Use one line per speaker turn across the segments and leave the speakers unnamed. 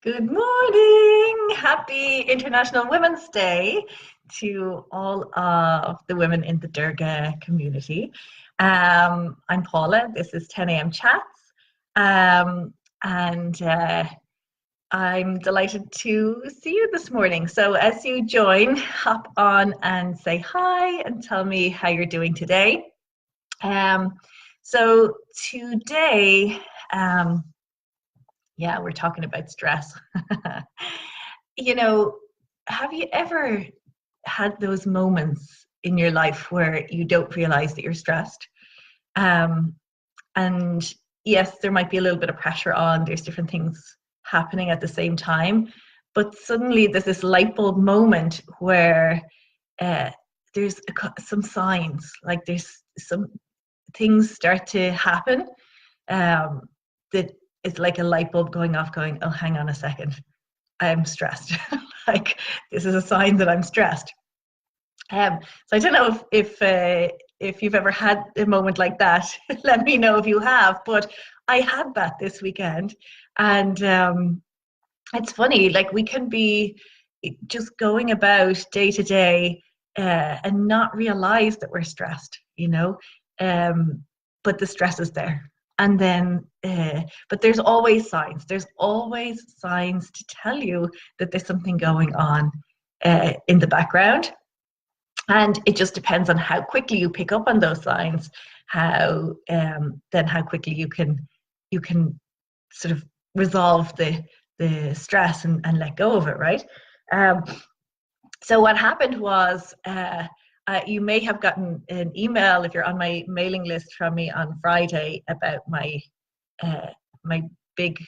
Good morning. Happy International Women's Day to all of the women in the Durga community. I'm Paula. This is 10 a.m. Chats. And I'm delighted to see you this morning. So as you join, hop on and say hi and tell me how you're doing today. So today, we're talking about stress. You know, have you ever had those moments in your life where you don't realize that you're stressed? Um, and yes, there might be a little bit of pressure on, there's different things happening at the same time, but suddenly there's this light bulb moment where uh, there's some signs, like there's some things start to happen that it's like a light bulb going off, going, oh, hang on a second, I'm stressed. Like this is a sign that I'm stressed. So I don't know if you've ever had a moment like that. Let me know if you have. But I had that this weekend, and it's funny. Like we can be just going about day to day and not realize that we're stressed. But the stress is there. And then, but there's always signs. There's always signs to tell you that there's something going on in the background. And it just depends on how quickly you pick up on those signs, how quickly you can sort of resolve the stress and let go of it, right? Um, so what happened was, you may have gotten an email if you're on my mailing list from me on Friday about uh, my big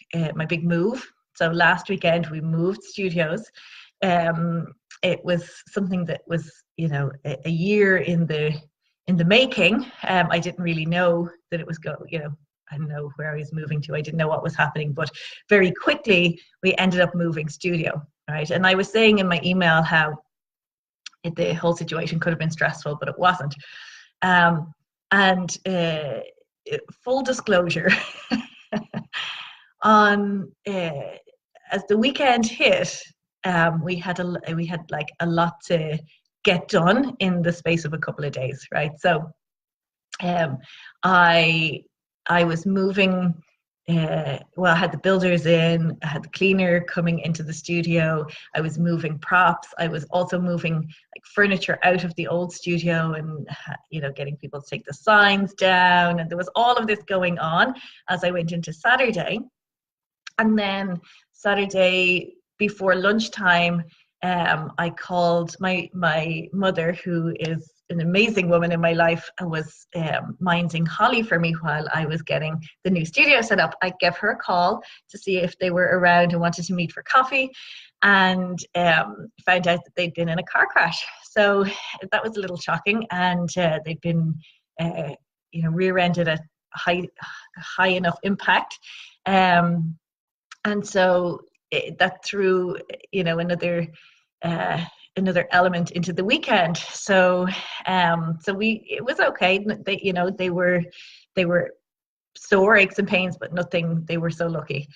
move. So last weekend we moved studios. It was something that was, a year in the making. I didn't really know that it was I didn't know where I was moving to. I didn't know what was happening, but very quickly we ended up moving studio, right? And I was saying in my email how the whole situation could have been stressful, but it wasn't. And full disclosure, on as the weekend hit, we had like a lot to get done in the space of a couple of days, right? So um, I I was moving. I had the builders in, I had the cleaner coming into the studio. I was moving props. I was also moving like furniture out of the old studio, and getting people to take the signs down. And there was all of this going on as I went into Saturday. And then Saturday before lunchtime, I called my mother, who is an amazing woman in my life, and was minding Holly for me while I was getting the new studio set up. I gave her a call to see if they were around and wanted to meet for coffee, and found out that they'd been in a car crash. So that was a little shocking, and they'd been, rear-ended at high enough impact. And so that threw, another element into the weekend. So it was okay. They were sore aches and pains, but nothing. They were so lucky.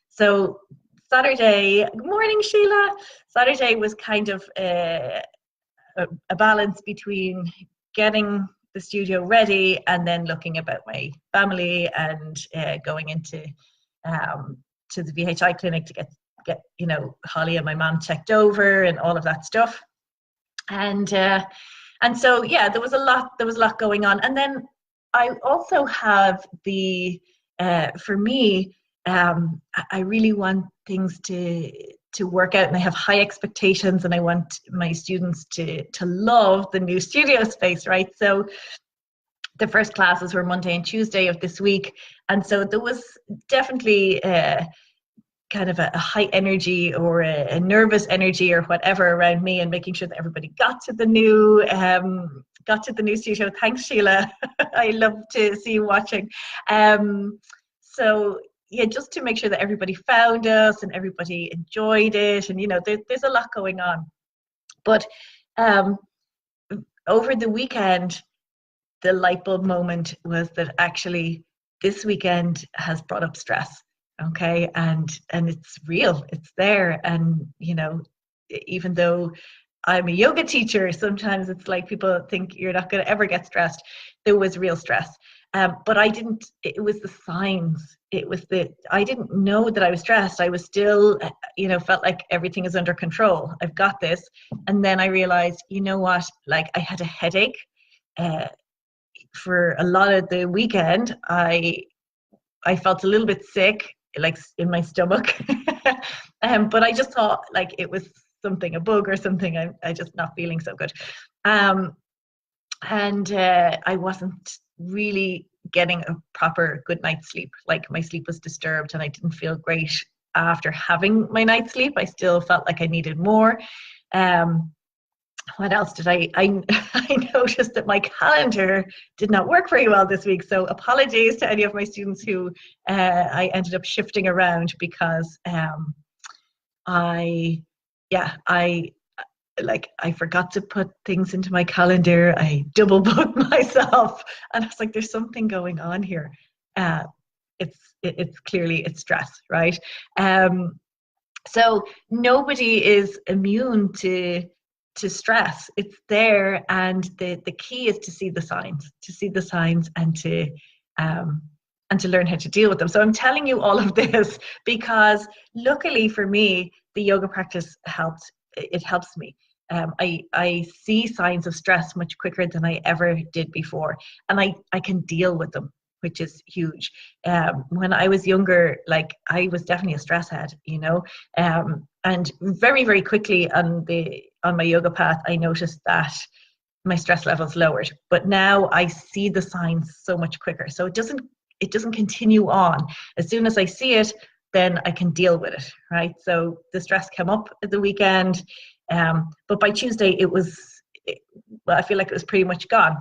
So Saturday, good morning, Sheila. Saturday was kind of a balance between getting the studio ready and then looking about my family and going into to the VHI clinic to get Holly and my mom checked over and all of that stuff. And so there was a lot going on. And then I also have for me, I really want things to work out, and I have high expectations, and I want my students to love the new studio space, right? So the first classes were Monday and Tuesday of this week, and so there was definitely kind of a high energy or a nervous energy or whatever around me, and making sure that everybody got to the new studio. Thanks, Sheila. I love to see you watching. So yeah, just to make sure that everybody found us and everybody enjoyed it, and there's a lot going on. But over the weekend, the light bulb moment was that actually this weekend has brought up stress, Okay, and it's real, it's there. And even though I'm a yoga teacher, sometimes it's like people think you're not going to ever get stressed. There was real stress. But I didn't, it was the signs. I didn't know that I was stressed. I was still, felt like everything is under control. I've got this. And then I realized, you know what, like I had a headache for a lot of the weekend. I felt a little bit sick, like in my stomach. But I just thought like it was something, a bug or something. I just not feeling so good. And I wasn't really getting a proper good night's sleep. Like my sleep was disturbed and I didn't feel great after having my night's sleep. I still felt like I needed more. What else did I noticed that my calendar did not work very well this week. So apologies to any of my students who I ended up shifting around because I forgot to put things into my calendar. I double booked myself, and I was like, "There's something going on here." It's clearly it's stress, right? So nobody is immune to stress. It's there, and the key is to see the signs, and to learn how to deal with them. So I'm telling you all of this because luckily for me, the yoga practice helped. It helps me. I see signs of stress much quicker than I ever did before, and I can deal with them, which is huge. When I was younger, like I was definitely a stress head, and very, very quickly on my yoga path, I noticed that my stress levels lowered. But now I see the signs so much quicker, so it doesn't continue on. As soon as I see it, then I can deal with it, right? So the stress came up at the weekend, but by Tuesday I feel like it was pretty much gone.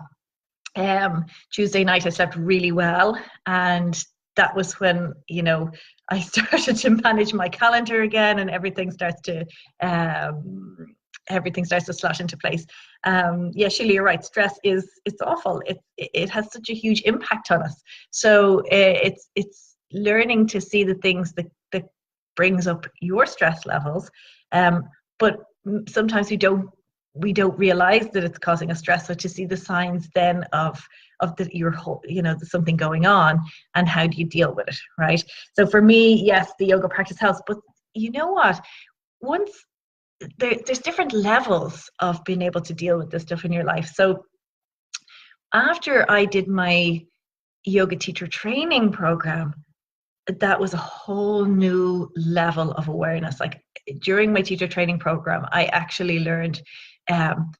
Tuesday night I slept really well, and that was when I started to manage my calendar again, and everything starts to slot into place. Sheila, you're right. Stress it's awful. It has such a huge impact on us. So it's learning to see the things that brings up your stress levels, but sometimes we don't realize that it's causing us stress. So to see the signs then of your whole, there's something going on, and how do you deal with it, right? So for me, yes, the yoga practice helps, but you know what? Once there's different levels of being able to deal with this stuff in your life. So after I did my yoga teacher training program, that was a whole new level of awareness. Like during my teacher training program, I actually learned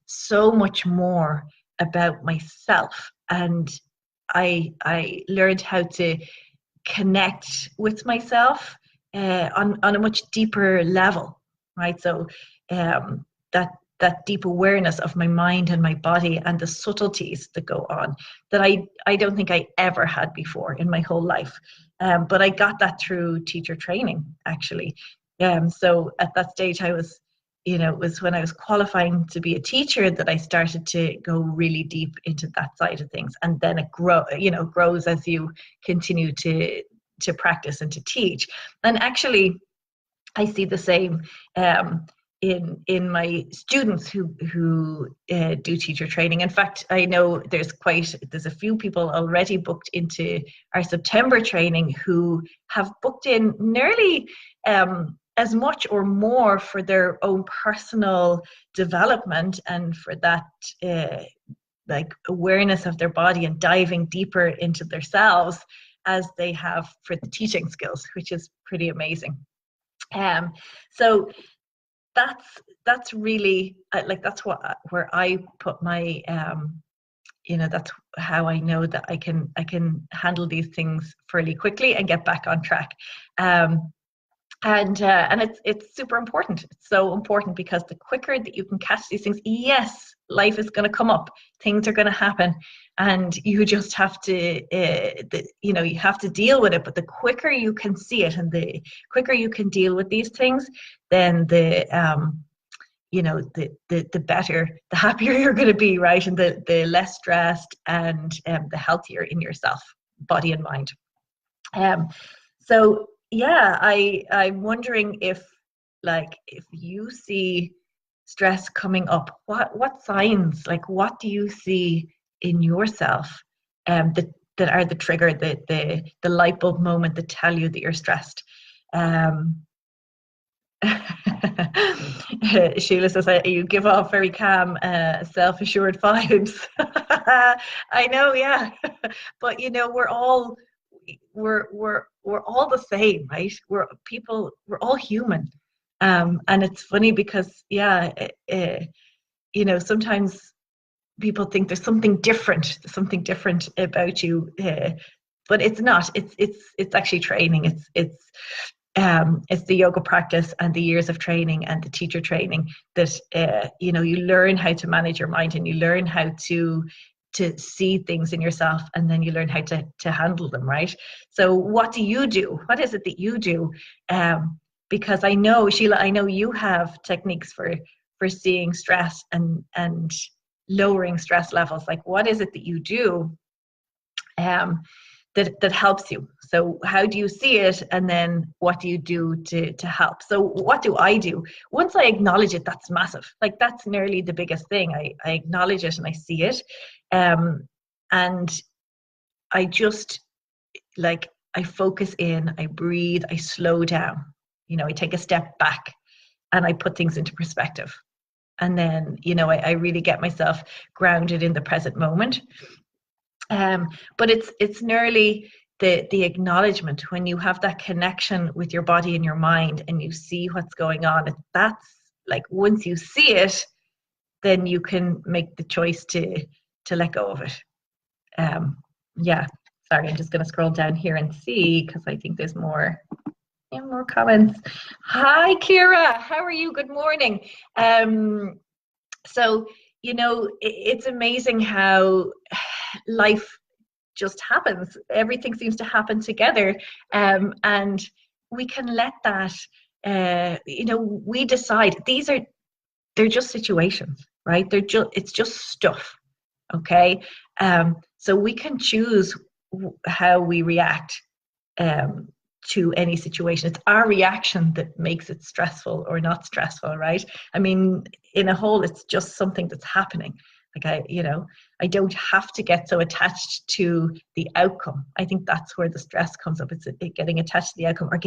so much more about myself, and I learned how to connect with myself on a much deeper level, right? So that deep awareness of my mind and my body and the subtleties that go on that I don't think I ever had before in my whole life. But I got that through teacher training, actually. So at that stage, I was, it was when I was qualifying to be a teacher that I started to go really deep into that side of things. And then it grows as you continue to practice and to teach. And actually, I see the same in my students who do teacher training. In fact, I know there's a few people already booked into our September training who have booked in nearly as much or more for their own personal development and for that like awareness of their body and diving deeper into themselves as they have for the teaching skills, which is pretty amazing. So that's really that's where I put my that's how I know that I can handle these things fairly quickly and get back on track. And it's super important. It's so important because the quicker that you can catch these things, yes, life is going to come up, things are going to happen, and you just have to you have to deal with it. But the quicker you can see it and the quicker you can deal with these things, then the better, the happier you're going to be, right? And the less stressed and the healthier in yourself, body and mind. So yeah, I'm wondering if, like, if you see stress coming up, what signs, like, what do you see in yourself, that are the trigger, the light bulb moment that tell you that you're stressed? Um, Sheila says, you give off very calm, self-assured vibes. I know, yeah. But we're all the same, right? We're people, we're all human. And it's funny because, yeah, sometimes people think there's something different about you, but it's not. It's actually training. It's the yoga practice and the years of training and the teacher training that you learn how to manage your mind, and you learn how to see things in yourself, and then you learn how to handle them, right? So what do you do? What is it that you do? Because I know, Sheila, I know you have techniques for seeing stress and lowering stress levels. Like, what is it that you do um, that helps you? So how do you see it, and then what do you do to help? So what do I do? Once I acknowledge it, that's massive. Like, that's nearly the biggest thing. I acknowledge it and I see it, and I just, like, I focus in, I breathe, I slow down. I take a step back and I put things into perspective, and then I really get myself grounded in the present moment. But it's nearly the acknowledgement, when you have that connection with your body and your mind, and you see what's going on. That's like, once you see it, then you can make the choice to let go of it. Yeah. Sorry, I'm just going to scroll down here and see, because I think there's more comments. Hi, Kira. How are you? Good morning. So it's amazing how life just happens. Everything seems to happen together, and we can let that. We decide they're just situations, right? It's just stuff. Okay, so we can choose how we react um, to any situation. It's our reaction that makes it stressful or not stressful, right? I mean, in a whole, it's just something that's happening. Like, I don't have to get so attached to the outcome. I think that's where the stress comes up. It's getting attached to the outcome, or um,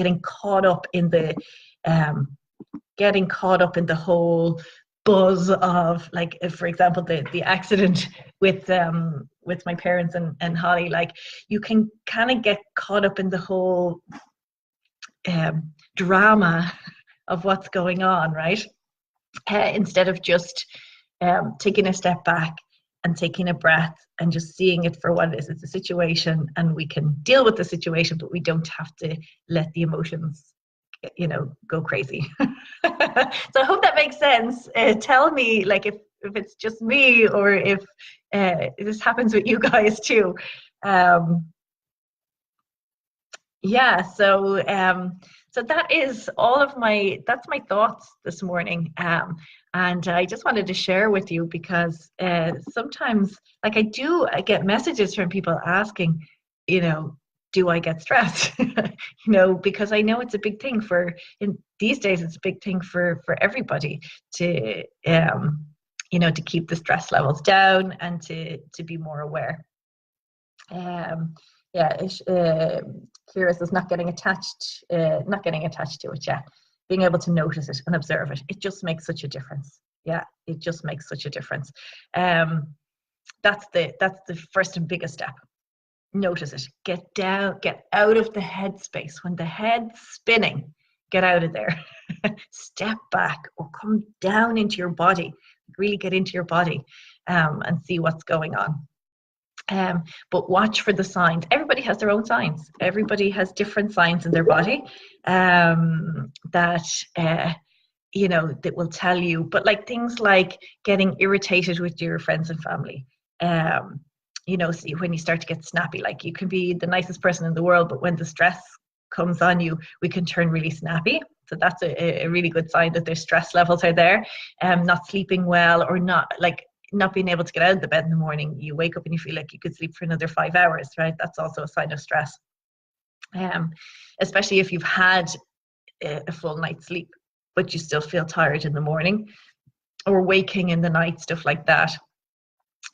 getting caught up in the whole buzz of, like, if, for example, the accident with my parents and Holly. Like, you can kind of get caught up in the whole drama of what's going on, right? Instead of just taking a step back and taking a breath and just seeing it for what it is. It's a situation, and we can deal with the situation, but we don't have to let the emotions go crazy. So I hope that makes sense. Tell me, like, if it's just me, or if this happens with you guys too. Yeah, so that's my thoughts this morning. And I just wanted to share with you, because sometimes, like, I get messages from people asking, do I get stressed? Because I know it's a big thing in these days. It's a big thing for everybody to to keep the stress levels down, and to be more aware. Yeah, Kira says not getting attached to it. Yeah, being able to notice it and observe it. It just makes such a difference. Yeah, it just makes such a difference. That's the first and biggest step. Notice it. Get down. Get out of the headspace. When the head's spinning, get out of there. Step back, or come down into your body. Really get into your body, and see what's going on. But watch for the signs. Everybody has their own signs. Everybody has different signs in their body that that will tell you. But, like, things like getting irritated with your friends and family. See, when you start to get snappy, like, you can be the nicest person in the world, but when the stress comes on you, we can turn really snappy. So that's a really good sign that their stress levels are there. Not sleeping well, or not being able to get out of the bed in the morning. You wake up and you feel like you could sleep for another 5 hours, right? That's also a sign of stress. especially if you've had a full night's sleep, but you still feel tired in the morning, or waking in the night, stuff like that.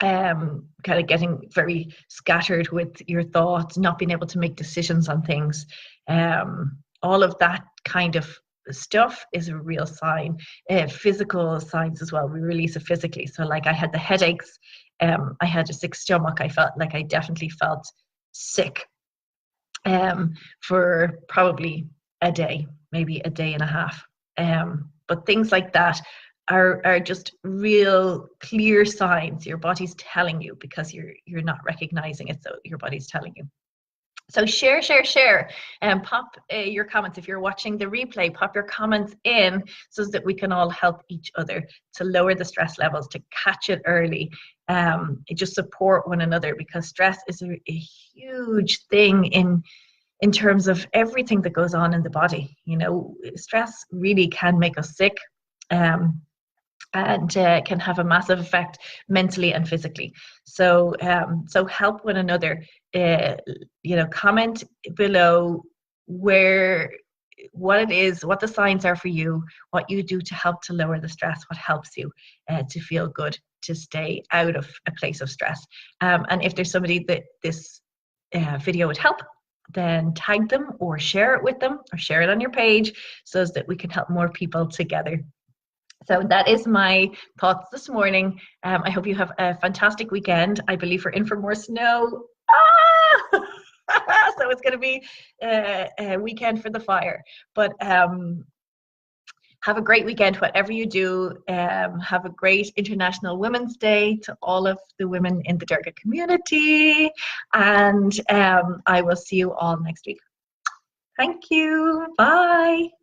Kind of getting very scattered with your thoughts, not being able to make decisions on things. All of that kind of stuff is a real sign. Physical signs as well. We release it physically. So like I had the headaches, I had a sick stomach. I felt like I definitely felt sick for probably a day, maybe a day and a half. But things like that are just real clear signs your body's telling you, because you're not recognizing it, so your body's telling you. So share, and pop your comments. If you're watching the replay, pop your comments in so that we can all help each other to lower the stress levels, to catch it early, just support one another, because stress is a huge thing in terms of everything that goes on in the body. You know, stress really can make us sick. And can have a massive effect mentally and physically. So so help one another. Comment below what it is, what the signs are for you, what you do to help to lower the stress, what helps you to feel good, to stay out of a place of stress. And if there's somebody that this video would help, then tag them or share it with them, or share it on your page, so that we can help more people together. So that is my thoughts this morning. I hope you have a fantastic weekend. I believe we're in for more snow. So it's going to be a weekend for the fire. But have a great weekend, whatever you do. Have a great International Women's Day to all of the women in the Durga community. And I will see you all next week. Thank you. Bye.